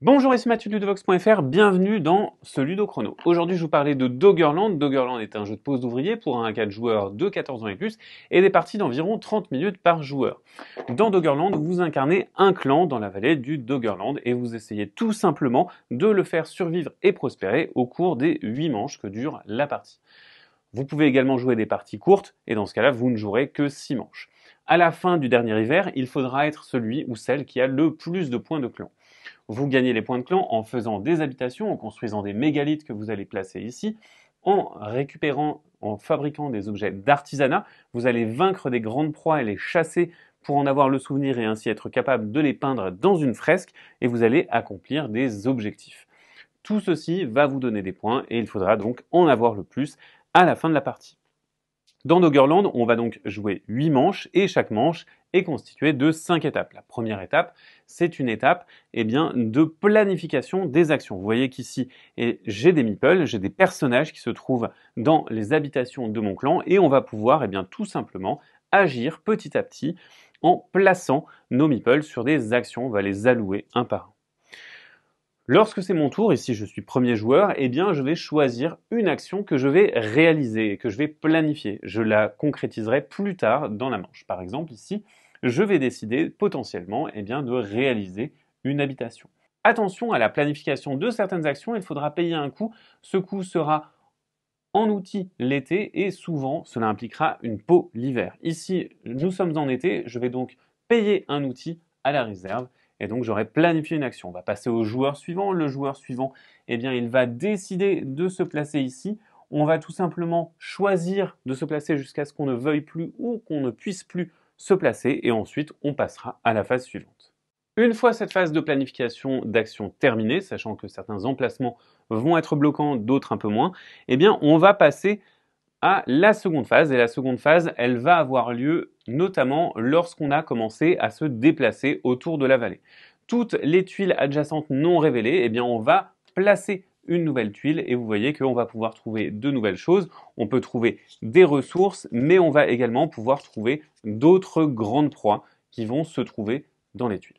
Bonjour, ici Mathieu de Ludovox.fr, bienvenue dans ce Ludo Chrono. Aujourd'hui, je vous parlais de Doggerland. Doggerland est un jeu de pose d'ouvriers pour un 4 joueurs de 14 ans et plus et des parties d'environ 30 minutes par joueur. Dans Doggerland, vous incarnez un clan dans la vallée du Doggerland et vous essayez tout simplement de le faire survivre et prospérer au cours des 8 manches que dure la partie. Vous pouvez également jouer des parties courtes et dans ce cas-là, vous ne jouerez que 6 manches. À la fin du dernier hiver, il faudra être celui ou celle qui a le plus de points de clan. Vous gagnez les points de clan en faisant des habitations, en construisant des mégalithes que vous allez placer ici, en récupérant, en fabriquant des objets d'artisanat. Vous allez vaincre des grandes proies et les chasser pour en avoir le souvenir et ainsi être capable de les peindre dans une fresque et vous allez accomplir des objectifs. Tout ceci va vous donner des points et il faudra donc en avoir le plus à la fin de la partie. Dans Doggerland, on va donc jouer 8 manches et chaque manche est constituée de 5 étapes. La première étape, c'est une étape de planification des actions. Vous voyez qu'ici, j'ai des meeples, j'ai des personnages qui se trouvent dans les habitations de mon clan et on va pouvoir tout simplement agir petit à petit en plaçant nos meeples sur des actions. On va les allouer un par un. Lorsque c'est mon tour, ici je suis premier joueur, je vais choisir une action que je vais réaliser et que je vais planifier. Je la concrétiserai plus tard dans la manche. Par exemple, ici, je vais décider potentiellement de réaliser une habitation. Attention à la planification de certaines actions, il faudra payer un coût. Ce coût sera en outil l'été et souvent cela impliquera une pau l'hiver. Ici, nous sommes en été, je vais donc payer un outil à la réserve. Et donc, j'aurais planifié une action. On va passer au joueur suivant. Le joueur suivant, il va décider de se placer ici. On va tout simplement choisir de se placer jusqu'à ce qu'on ne veuille plus ou qu'on ne puisse plus se placer. Et ensuite, on passera à la phase suivante. Une fois cette phase de planification d'action terminée, sachant que certains emplacements vont être bloquants, d'autres un peu moins, on va passer à la seconde phase. Et la seconde phase, elle va avoir lieu notamment lorsqu'on a commencé à se déplacer autour de la vallée. Toutes les tuiles adjacentes non révélées, on va placer une nouvelle tuile et vous voyez qu'on va pouvoir trouver de nouvelles choses. On peut trouver des ressources, mais on va également pouvoir trouver d'autres grandes proies qui vont se trouver dans les tuiles.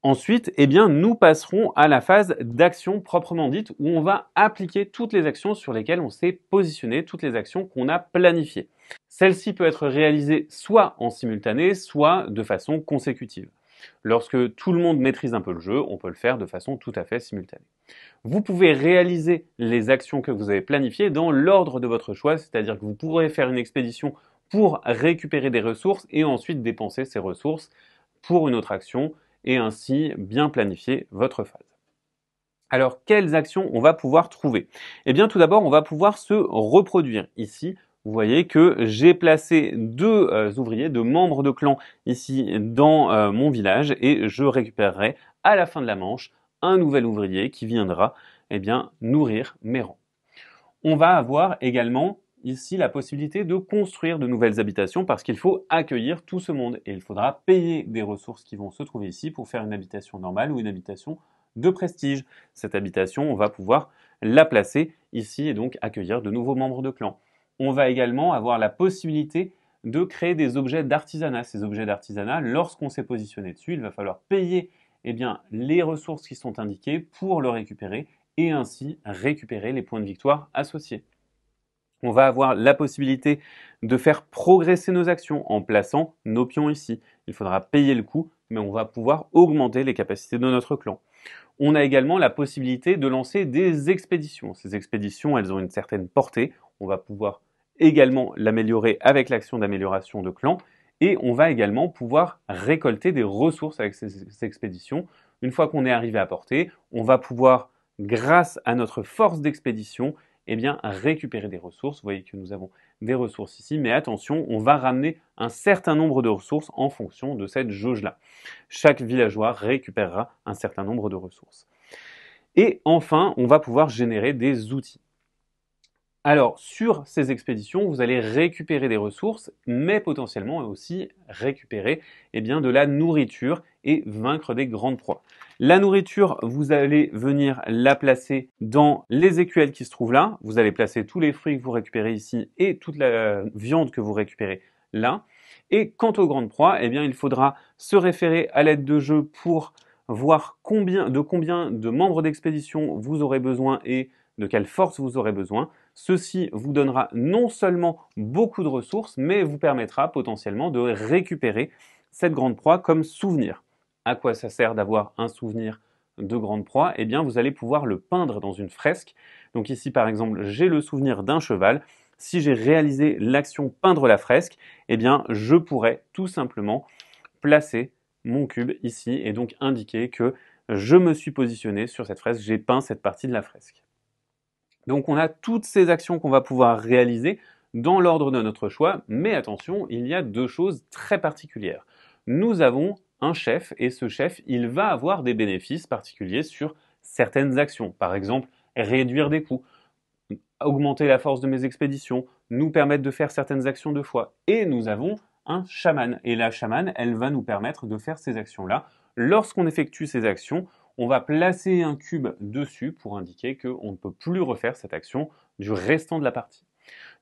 Ensuite, nous passerons à la phase d'action proprement dite où on va appliquer toutes les actions sur lesquelles on s'est positionné, toutes les actions qu'on a planifiées. Celle-ci peut être réalisée soit en simultané, soit de façon consécutive. Lorsque tout le monde maîtrise un peu le jeu, on peut le faire de façon tout à fait simultanée. Vous pouvez réaliser les actions que vous avez planifiées dans l'ordre de votre choix, c'est-à-dire que vous pourrez faire une expédition pour récupérer des ressources et ensuite dépenser ces ressources pour une autre action, et ainsi bien planifier votre phase. Alors, quelles actions on va pouvoir trouver? Tout d'abord, on va pouvoir se reproduire. Ici, vous voyez que j'ai placé deux ouvriers, deux membres de clan ici dans mon village et je récupérerai à la fin de la manche un nouvel ouvrier qui viendra nourrir mes rangs. On va avoir également ici la possibilité de construire de nouvelles habitations parce qu'il faut accueillir tout ce monde et il faudra payer des ressources qui vont se trouver ici pour faire une habitation normale ou une habitation de prestige. Cette habitation, on va pouvoir la placer ici et donc accueillir de nouveaux membres de clan. On va également avoir la possibilité de créer des objets d'artisanat. Ces objets d'artisanat, lorsqu'on s'est positionné dessus, il va falloir payer les ressources qui sont indiquées pour le récupérer et ainsi récupérer les points de victoire associés. On va avoir la possibilité de faire progresser nos actions en plaçant nos pions ici. Il faudra payer le coût, mais on va pouvoir augmenter les capacités de notre clan. On a également la possibilité de lancer des expéditions. Ces expéditions, elles ont une certaine portée. On va pouvoir également l'améliorer avec l'action d'amélioration de clan. Et on va également pouvoir récolter des ressources avec ces expéditions. Une fois qu'on est arrivé à portée, on va pouvoir, grâce à notre force d'expédition, récupérer des ressources. Vous voyez que nous avons des ressources ici, mais attention, on va ramener un certain nombre de ressources en fonction de cette jauge-là. Chaque villageois récupérera un certain nombre de ressources. Et enfin, on va pouvoir générer des outils. Alors, sur ces expéditions, vous allez récupérer des ressources, mais potentiellement aussi récupérer de la nourriture et vaincre des grandes proies. La nourriture, vous allez venir la placer dans les écuelles qui se trouvent là. Vous allez placer tous les fruits que vous récupérez ici et toute la viande que vous récupérez là. Et quant aux grandes proies, il faudra se référer à l'aide de jeux pour voir combien de membres d'expédition vous aurez besoin et de quelle force vous aurez besoin. Ceci vous donnera non seulement beaucoup de ressources, mais vous permettra potentiellement de récupérer cette grande proie comme souvenir. À quoi ça sert d'avoir un souvenir de grande proie? Eh bien, vous allez pouvoir le peindre dans une fresque. Donc ici, par exemple, j'ai le souvenir d'un cheval. Si j'ai réalisé l'action peindre la fresque, eh bien, je pourrais tout simplement placer mon cube ici et donc indiquer que je me suis positionné sur cette fresque, j'ai peint cette partie de la fresque. Donc on a toutes ces actions qu'on va pouvoir réaliser dans l'ordre de notre choix, mais attention, il y a deux choses très particulières. Nous avons un chef et ce chef, il va avoir des bénéfices particuliers sur certaines actions. Par exemple, réduire des coûts, augmenter la force de mes expéditions, nous permettre de faire certaines actions de foi. Et nous avons un chaman. Et la chamane, elle va nous permettre de faire ces actions-là. Lorsqu'on effectue ces actions, on va placer un cube dessus pour indiquer qu'on ne peut plus refaire cette action du restant de la partie.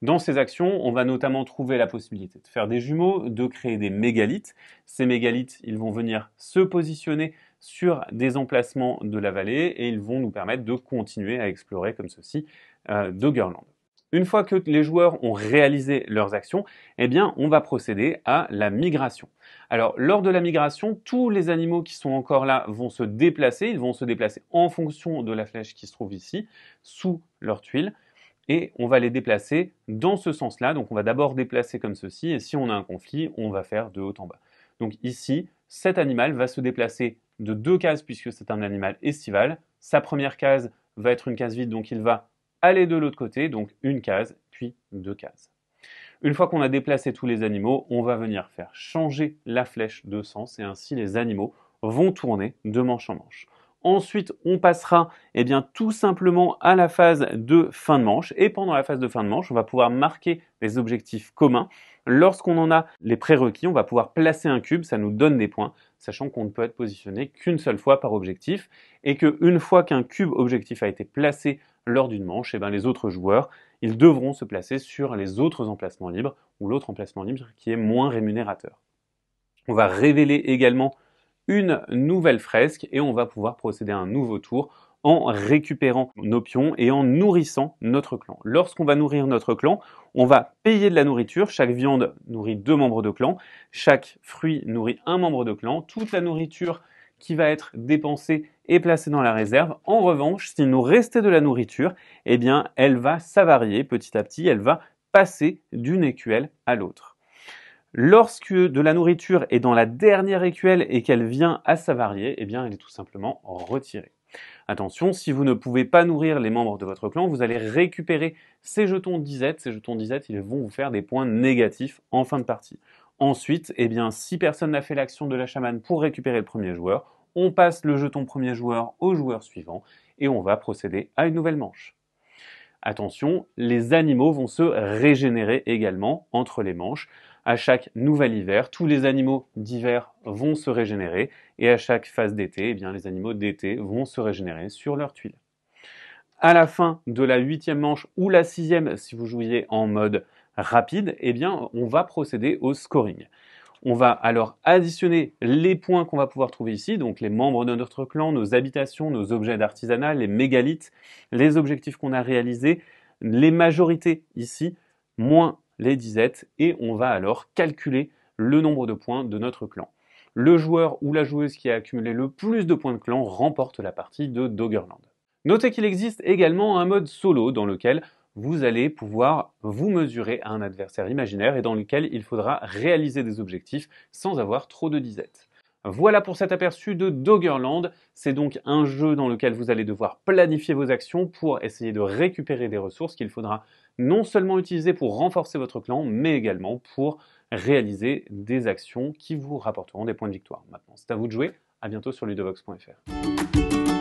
Dans ces actions, on va notamment trouver la possibilité de faire des jumeaux, de créer des mégalithes. Ces mégalithes, ils vont venir se positionner sur des emplacements de la vallée et ils vont nous permettre de continuer à explorer comme ceci Doggerland. Une fois que les joueurs ont réalisé leurs actions, eh bien, on va procéder à la migration. Alors, lors de la migration, tous les animaux qui sont encore là vont se déplacer. Ils vont se déplacer en fonction de la flèche qui se trouve ici, sous leur tuile. Et on va les déplacer dans ce sens-là. Donc, on va d'abord déplacer comme ceci. Et si on a un conflit, on va faire de haut en bas. Donc ici, cet animal va se déplacer de 2 cases puisque c'est un animal estival. Sa première case va être une case vide, donc il va aller de l'autre côté, donc une case, puis 2 cases. Une fois qu'on a déplacé tous les animaux, on va venir faire changer la flèche de sens et ainsi les animaux vont tourner de manche en manche. Ensuite, on passera tout simplement à la phase de fin de manche. Et pendant la phase de fin de manche, on va pouvoir marquer des objectifs communs. Lorsqu'on en a les prérequis, on va pouvoir placer un cube, ça nous donne des points, sachant qu'on ne peut être positionné qu'une seule fois par objectif. Et qu'une fois qu'un cube objectif a été placé lors d'une manche, les autres joueurs, ils devront se placer sur les autres emplacements libres ou l'autre emplacement libre qui est moins rémunérateur. On va révéler également une nouvelle fresque et on va pouvoir procéder à un nouveau tour en récupérant nos pions et en nourrissant notre clan. Lorsqu'on va nourrir notre clan, on va payer de la nourriture. Chaque viande nourrit 2 membres de clan, chaque fruit nourrit un membre de clan. Toute la nourriture qui va être dépensée est placée dans la réserve. En revanche, s'il nous restait de la nourriture, elle va s'avarier petit à petit, elle va passer d'une écuelle à l'autre. Lorsque de la nourriture est dans la dernière écuelle et qu'elle vient à s'avarier, elle est tout simplement retirée. Attention, si vous ne pouvez pas nourrir les membres de votre clan, vous allez récupérer ces jetons disette. Ces jetons disette, ils vont vous faire des points négatifs en fin de partie. Ensuite, si personne n'a fait l'action de la chamane pour récupérer le premier joueur, on passe le jeton premier joueur au joueur suivant et on va procéder à une nouvelle manche. Attention, les animaux vont se régénérer également entre les manches. À chaque nouvel hiver, tous les animaux d'hiver vont se régénérer et à chaque phase d'été, les animaux d'été vont se régénérer sur leurs tuiles. À la fin de la 8e manche ou la 6e, si vous jouiez en mode rapide, on va procéder au scoring. On va alors additionner les points qu'on va pouvoir trouver ici, donc les membres de notre clan, nos habitations, nos objets d'artisanat, les mégalithes, les objectifs qu'on a réalisés, les majorités ici, moins les disettes, et on va alors calculer le nombre de points de notre clan. Le joueur ou la joueuse qui a accumulé le plus de points de clan remporte la partie de Doggerland. Notez qu'il existe également un mode solo dans lequel vous allez pouvoir vous mesurer à un adversaire imaginaire et dans lequel il faudra réaliser des objectifs sans avoir trop de disettes. Voilà pour cet aperçu de Doggerland. C'est donc un jeu dans lequel vous allez devoir planifier vos actions pour essayer de récupérer des ressources qu'il faudra non seulement utiliser pour renforcer votre clan, mais également pour réaliser des actions qui vous rapporteront des points de victoire. Maintenant, c'est à vous de jouer. À bientôt sur ludovox.fr.